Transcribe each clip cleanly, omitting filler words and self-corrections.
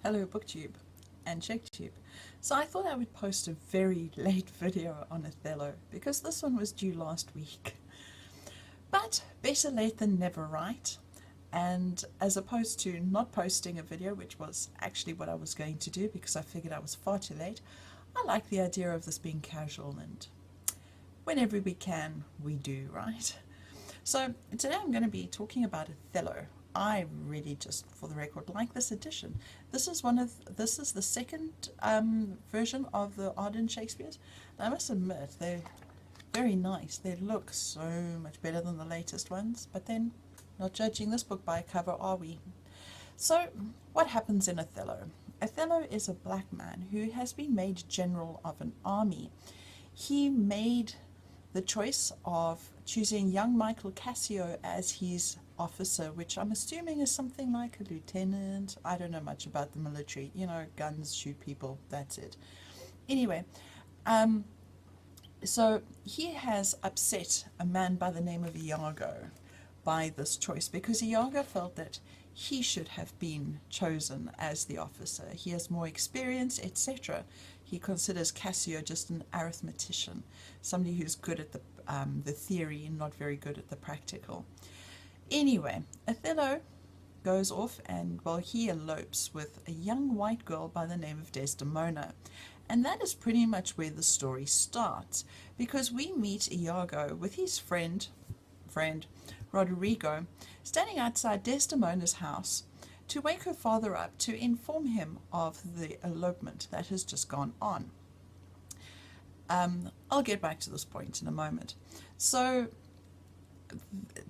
Hello BookTube and ShakeTube. So I thought I would post a very late video on Othello because this one was due last week. But better late than never, right? And as opposed to not posting a video, which was actually what I was going to do because I figured I was far too late, I like the idea of this being casual, and whenever we can, we do, right? So today I'm going to be talking about Othello. I really, just for the record, like this edition. This is the second version of the Arden Shakespeare's. And I must admit, they're very nice. They look so much better than the latest ones, but then not judging this book by a cover, are we? So what happens in Othello? Othello is a black man who has been made general of an army. He made the choice of choosing young Michael Cassio as his officer, which I'm assuming is something like a lieutenant. I don't know much about the military. You know, guns, shoot people, that's it. Anyway, so he has upset a man by the name of Iago by this choice because Iago felt that he should have been chosen as the officer. He has more experience, etc. He considers Cassio just an arithmetician, somebody who's good at the theory and not very good at the practical. Anyway, Othello goes off and, well, he elopes with a young white girl by the name of Desdemona. And that is pretty much where the story starts, because we meet Iago with his friend Roderigo standing outside Desdemona's house to wake her father up to inform him of the elopement that has just gone on. I'll get back to this point in a moment. So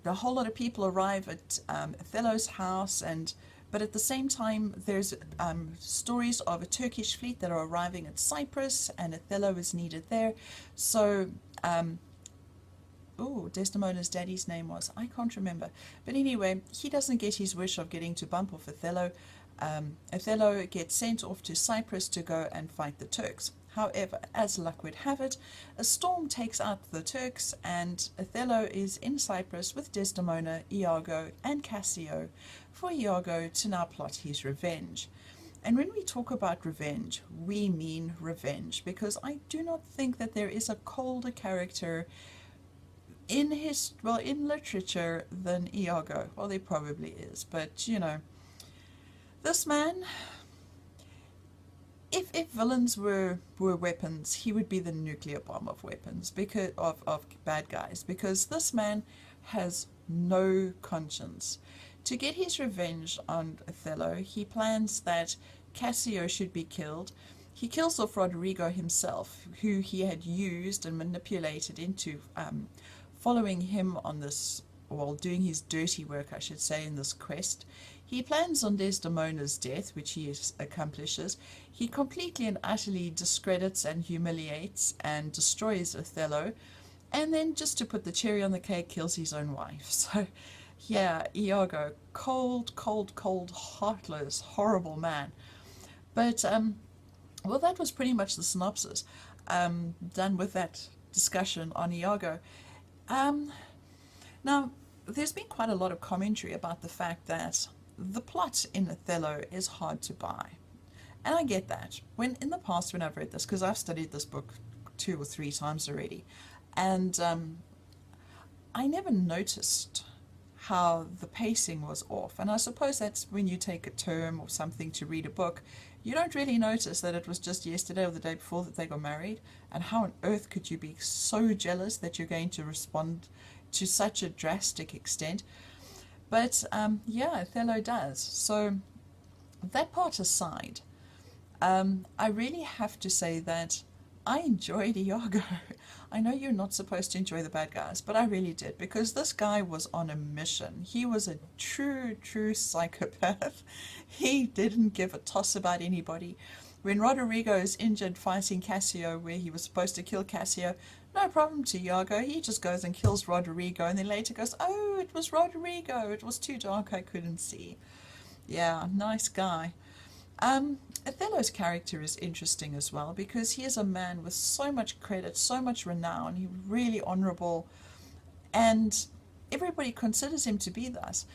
a whole lot of people arrive at Othello's house, but at the same time there's stories of a Turkish fleet that are arriving at Cyprus, and Othello is needed there. So Desdemona's daddy's name was, I can't remember, but anyway, he doesn't get his wish of getting to bump off Othello. Othello gets sent off to Cyprus to go and fight the Turks. However, as luck would have it, a storm takes out the Turks, and Othello is in Cyprus with Desdemona, Iago, and Cassio for Iago to now plot his revenge. And when we talk about revenge, we mean revenge, because I do not think that there is a colder character in literature than Iago. Well, there probably is, but you know, this man, if villains were weapons, he would be the nuclear bomb of weapons, because of bad guys, because this man has no conscience. To get his revenge on Othello, he plans that Cassio should be killed. He kills off Roderigo himself, who he had used and manipulated into following him on this, well, doing his dirty work, I should say, in this quest. He plans on Desdemona's death, which he accomplishes. He completely and utterly discredits and humiliates and destroys Othello, and then, just to put the cherry on the cake, kills his own wife. So yeah, Iago, cold, heartless, horrible man. But well, that was pretty much the synopsis. Done with that discussion on Iago. Now, there's been quite a lot of commentary about the fact that the plot in Othello is hard to buy. And I get that. When in the past, when I've read this, because I've studied this book 2 or 3 times already, and I never noticed how the pacing was off. And I suppose that's when you take a term or something to read a book, you don't really notice that it was just yesterday or the day before that they got married, and how on earth could you be so jealous that you're going to respond to such a drastic extent. But yeah, Othello does. So that part aside, I really have to say that I enjoyed Iago. I know you're not supposed to enjoy the bad guys, but I really did, because this guy was on a mission. He was a true psychopath. He didn't give a toss about anybody. When Roderigo is injured fighting Cassio, where he was supposed to kill Cassio, no problem to Iago. He just goes and kills Roderigo, and then later goes, oh, it was Roderigo. It was too dark, I couldn't see. Yeah, nice guy. Othello's character is interesting as well, because he is a man with so much credit, so much renown. He's really honorable, and everybody considers him to be thus.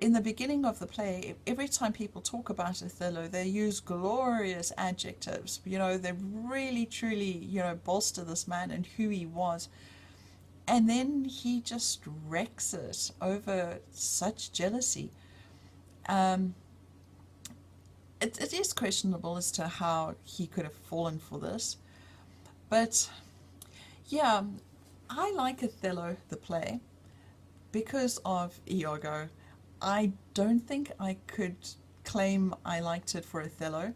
in the beginning of the play, every time people talk about Othello, they use glorious adjectives. You know, they really, truly, you know, bolster this man and who he was. And then he just wrecks it over such jealousy. Um, it is questionable as to how he could have fallen for this. But yeah, I like Othello, the play, because of Iago. I don't think I could claim I liked it for Othello.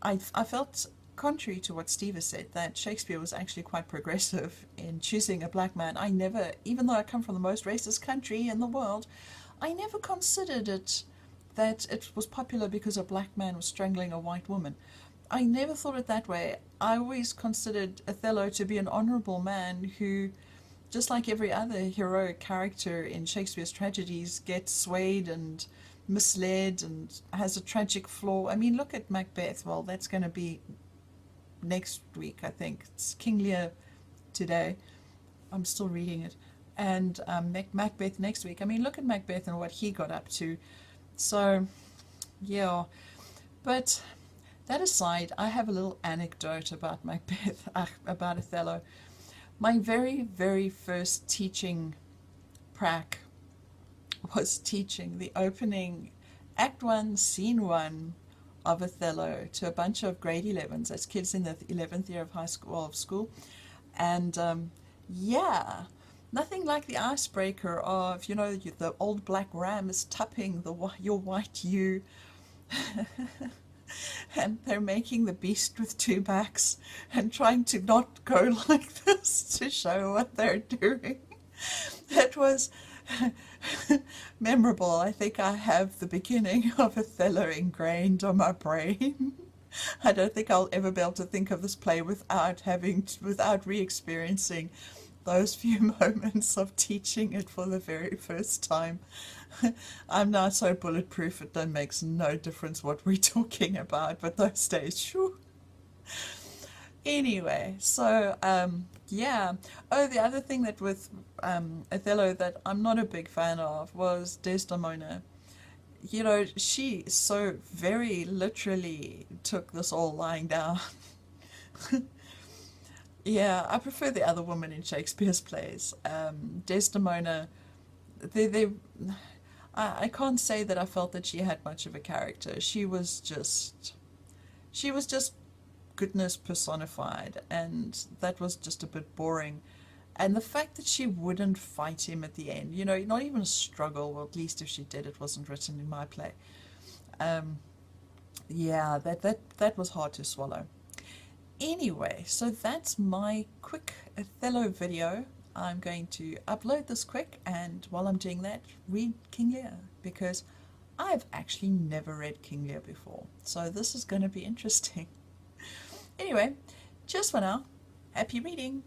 I felt, contrary to what Steve has said, that Shakespeare was actually quite progressive in choosing a black man. I never, even though I come from the most racist country in the world, I never considered it that it was popular because a black man was strangling a white woman. I never thought it that way. I always considered Othello to be an honourable man who, just like every other heroic character in Shakespeare's tragedies, gets swayed and misled and has a tragic flaw. I mean, look at Macbeth. Well, that's going to be next week, I think. It's King Lear today. I'm still reading it. And Macbeth next week. I mean, look at Macbeth and what he got up to. So, yeah. But that aside, I have a little anecdote about Macbeth, about Othello. My very, very first teaching prac was teaching the opening Act 1, Scene 1 of Othello to a bunch of grade 11s. That's kids in the 11th year of high school, And yeah, nothing like the icebreaker of, you know, the old black ram is tapping your white ewe. And they're making the beast with two backs and trying to not go like this to show what they're doing. That was memorable. I think I have the beginning of Othello ingrained on my brain. I don't think I'll ever be able to think of this play without re-experiencing those few moments of teaching it for the very first time. I'm now so bulletproof it makes no difference what we're talking about, but those days, shoo. Anyway, so yeah. Oh, the other thing that with Othello that I'm not a big fan of was Desdemona. You know, she so very literally took this all lying down. Yeah, I prefer the other woman in Shakespeare's plays. Desdemona, I can't say that I felt that she had much of a character. She was just goodness personified, and that was just a bit boring. And the fact that she wouldn't fight him at the end, you know, not even a struggle, or at least if she did, it wasn't written in my play. Yeah, that was hard to swallow. Anyway, so that's my quick Othello video. I'm going to upload this quick, and while I'm doing that, read King Lear, because I've actually never read King Lear before. So this is going to be interesting. Anyway, just for now, happy reading.